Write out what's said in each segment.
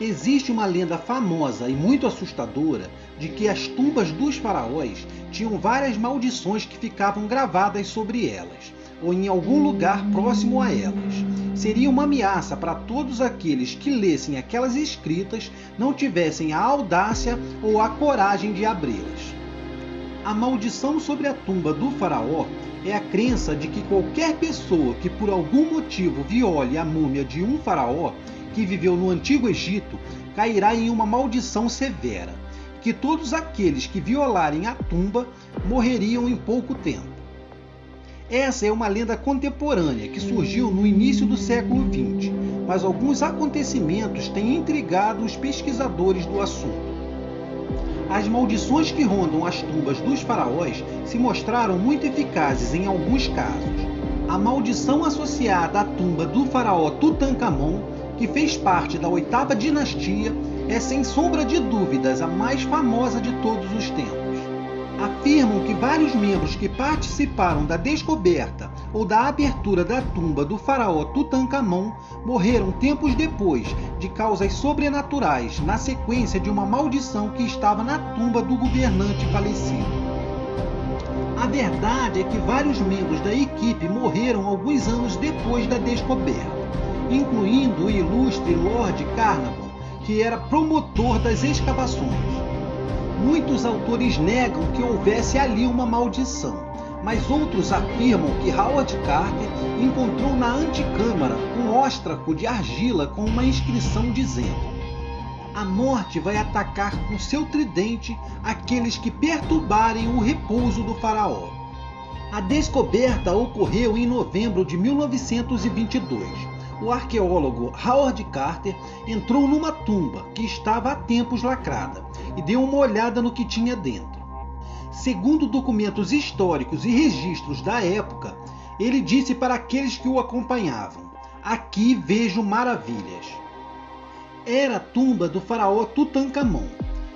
Existe uma lenda famosa e muito assustadora de que as tumbas dos faraós tinham várias maldições que ficavam gravadas sobre elas, ou em algum lugar próximo a elas. Seria uma ameaça para todos aqueles que lessem aquelas escritas, não tivessem a audácia ou a coragem de abri-las. A maldição sobre a tumba do faraó é a crença de que qualquer pessoa que por algum motivo viole a múmia de um faraó que viveu no Antigo Egito cairá em uma maldição severa, que todos aqueles que violarem a tumba morreriam em pouco tempo. Essa é uma lenda contemporânea que surgiu no início do século XX, mas alguns acontecimentos têm intrigado os pesquisadores do assunto. As maldições que rondam as tumbas dos faraós se mostraram muito eficazes em alguns casos. A maldição associada à tumba do faraó Tutancâmon, que fez parte da 8ª dinastia, é sem sombra de dúvidas a mais famosa de todos os tempos. Afirmam que vários membros que participaram da descoberta ou da abertura da tumba do faraó Tutancâmon morreram tempos depois de causas sobrenaturais na sequência de uma maldição que estava na tumba do governante falecido. A verdade é que vários membros da equipe morreram alguns anos depois da descoberta, incluindo o ilustre Lord Carnarvon, que era promotor das escavações. Muitos autores negam que houvesse ali uma maldição, mas outros afirmam que Howard Carter encontrou na antecâmara um óstraco de argila com uma inscrição dizendo: "A morte vai atacar com seu tridente aqueles que perturbarem o repouso do faraó." A descoberta ocorreu em novembro de 1922. O arqueólogo Howard Carter entrou numa tumba que estava há tempos lacrada e deu uma olhada no que tinha dentro. Segundo documentos históricos e registros da época, ele disse para aqueles que o acompanhavam: "Aqui vejo maravilhas." Era a tumba do faraó Tutancâmon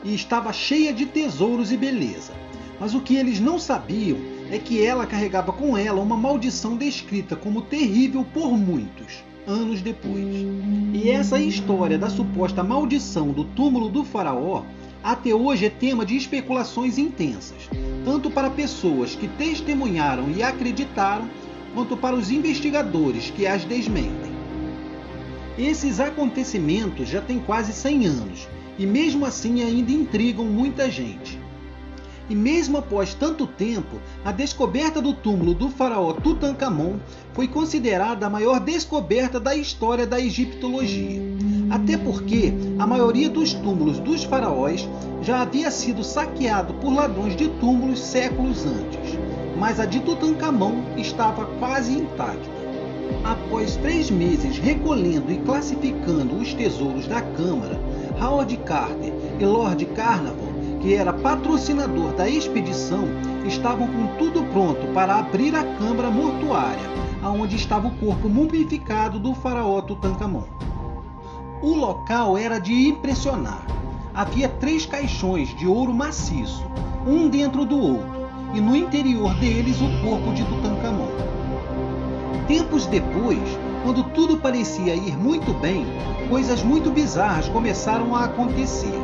e estava cheia de tesouros e beleza, mas o que eles não sabiam é que ela carregava com ela uma maldição descrita como terrível por muitos anos depois. E essa história da suposta maldição do túmulo do faraó até hoje é tema de especulações intensas, tanto para pessoas que testemunharam e acreditaram, quanto para os investigadores que as desmentem. Esses acontecimentos já têm quase 100 anos e mesmo assim ainda intrigam muita gente. E mesmo após tanto tempo, a descoberta do túmulo do faraó Tutancâmon foi considerada a maior descoberta da história da egiptologia. Até porque a maioria dos túmulos dos faraós já havia sido saqueado por ladrões de túmulos séculos antes, mas a de Tutancâmon estava quase intacta. Após 3 meses recolhendo e classificando os tesouros da Câmara, Howard Carter e Lord Carnarvon, que era patrocinador da expedição, estavam com tudo pronto para abrir a câmara mortuária, onde estava o corpo mumificado do faraó Tutancâmon. O local era de impressionar. Havia 3 caixões de ouro maciço, um dentro do outro, e no interior deles o corpo de Tutancâmon. Tempos depois, quando tudo parecia ir muito bem, coisas muito bizarras começaram a acontecer,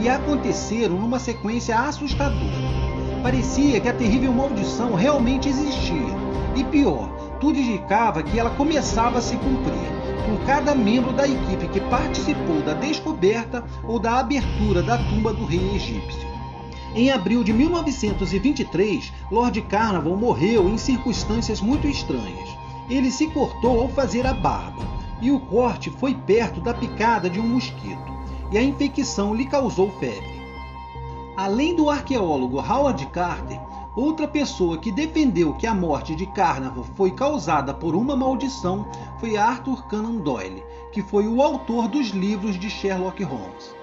e aconteceram numa sequência assustadora. Parecia que a terrível maldição realmente existia, e pior, tudo indicava que ela começava a se cumprir, com cada membro da equipe que participou da descoberta ou da abertura da tumba do rei egípcio. Em abril de 1923, Lord Carnarvon morreu em circunstâncias muito estranhas. Ele se cortou ao fazer a barba, e o corte foi perto da picada de um mosquito, e a infecção lhe causou febre. Além do arqueólogo Howard Carter, outra pessoa que defendeu que a morte de Carnarvon foi causada por uma maldição foi Arthur Conan Doyle, que foi o autor dos livros de Sherlock Holmes.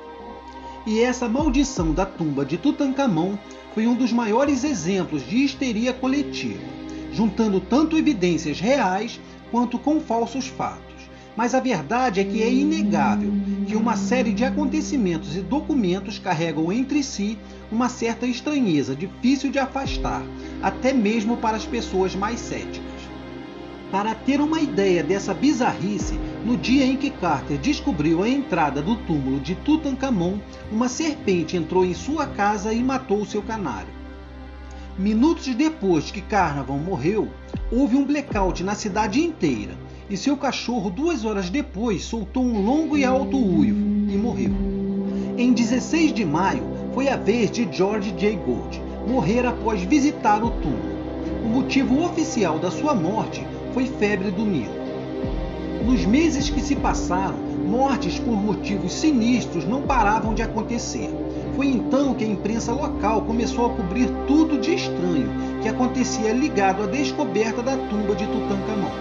E essa maldição da tumba de Tutancâmon foi um dos maiores exemplos de histeria coletiva, juntando tanto evidências reais quanto com falsos fatos. Mas a verdade é que é inegável que uma série de acontecimentos e documentos carregam entre si uma certa estranheza difícil de afastar, até mesmo para as pessoas mais céticas. Para ter uma ideia dessa bizarrice, no dia em que Carter descobriu a entrada do túmulo de Tutankhamon, uma serpente entrou em sua casa e matou seu canário. Minutos depois que Carnarvon morreu, houve um blackout na cidade inteira, e seu cachorro 2 horas depois soltou um longo e alto uivo e morreu. Em 16 de maio foi a vez de George J. Gould morrer após visitar o túmulo. O motivo oficial da sua morte foi febre do Nilo. Nos meses que se passaram, mortes por motivos sinistros não paravam de acontecer. Foi então que a imprensa local começou a cobrir tudo de estranho que acontecia ligado à descoberta da tumba de Tutankhamon.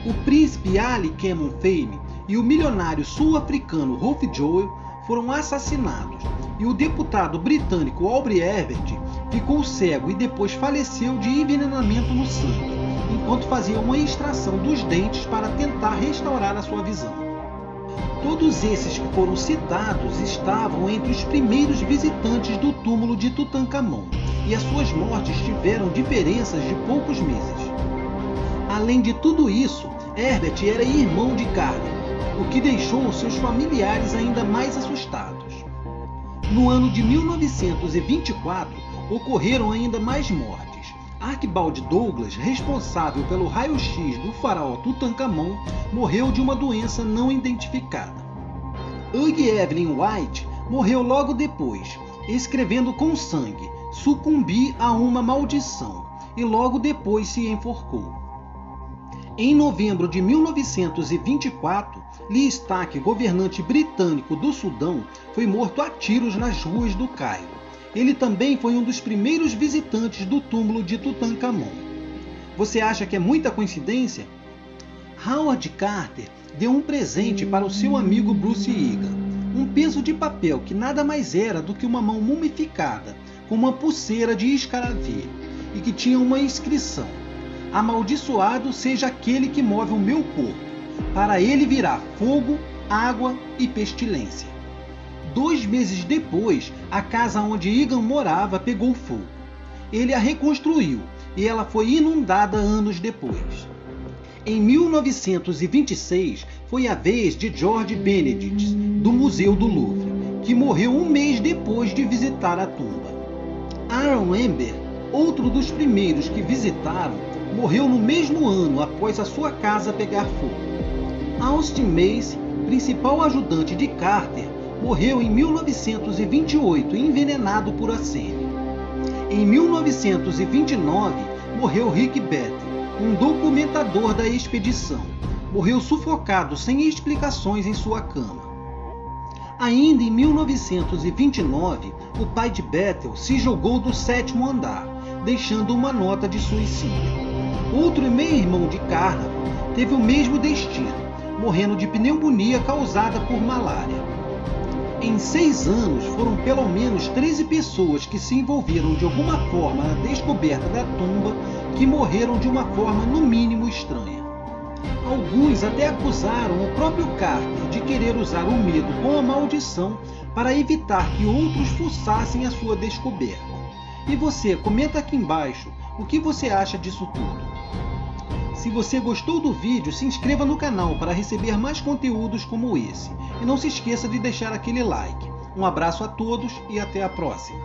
O príncipe Ali Kemun Fame e o milionário sul-africano Rolf Joel foram assassinados, e o deputado britânico Aubrey Herbert ficou cego e depois faleceu de envenenamento no sangue, enquanto fazia uma extração dos dentes para tentar restaurar a sua visão. Todos esses que foram citados estavam entre os primeiros visitantes do túmulo de Tutankhamon, e as suas mortes tiveram diferenças de poucos meses. Além de tudo isso, Herbert era irmão de Carnarvon, o que deixou seus familiares ainda mais assustados. No ano de 1924, ocorreram ainda mais mortes. Archibald Douglas, responsável pelo raio-x do faraó Tutankhamon, morreu de uma doença não identificada. Hugh Evelyn White morreu logo depois, escrevendo com sangue: "Sucumbi a uma maldição", e logo depois se enforcou. Em novembro de 1924, Lee Stack, governante britânico do Sudão, foi morto a tiros nas ruas do Cairo. Ele também foi um dos primeiros visitantes do túmulo de Tutankhamon. Você acha que é muita coincidência? Howard Carter deu um presente para o seu amigo Bruce Egan, um peso de papel que nada mais era do que uma mão mumificada, com uma pulseira de escaravelho, e que tinha uma inscrição: "Amaldiçoado seja aquele que move o meu corpo. Para ele virá fogo, água e pestilência." 2 meses depois, a casa onde Egan morava pegou fogo. Ele a reconstruiu e ela foi inundada anos depois. Em 1926, foi a vez de George Benedict, do Museu do Louvre, que morreu 1 mês depois de visitar a tumba. Aaron Amber, outro dos primeiros que visitaram, morreu no mesmo ano após a sua casa pegar fogo. Austin Mace, principal ajudante de Carter, morreu em 1928 envenenado por arsênio. Em 1929, morreu Rick Bethel, um documentador da expedição. Morreu sufocado sem explicações em sua cama. Ainda em 1929, o pai de Bethel se jogou do 7º andar, deixando uma nota de suicídio. Outro meio-irmão de Carnarvon teve o mesmo destino, morrendo de pneumonia causada por malária. Em 6 anos, foram pelo menos 13 pessoas que se envolveram de alguma forma na descoberta da tumba, que morreram de uma forma no mínimo estranha. Alguns até acusaram o próprio Carter de querer usar o medo com a maldição para evitar que outros fuçassem a sua descoberta. E você, comenta aqui embaixo o que você acha disso tudo. Se você gostou do vídeo, se inscreva no canal para receber mais conteúdos como esse. E não se esqueça de deixar aquele like. Um abraço a todos e até a próxima.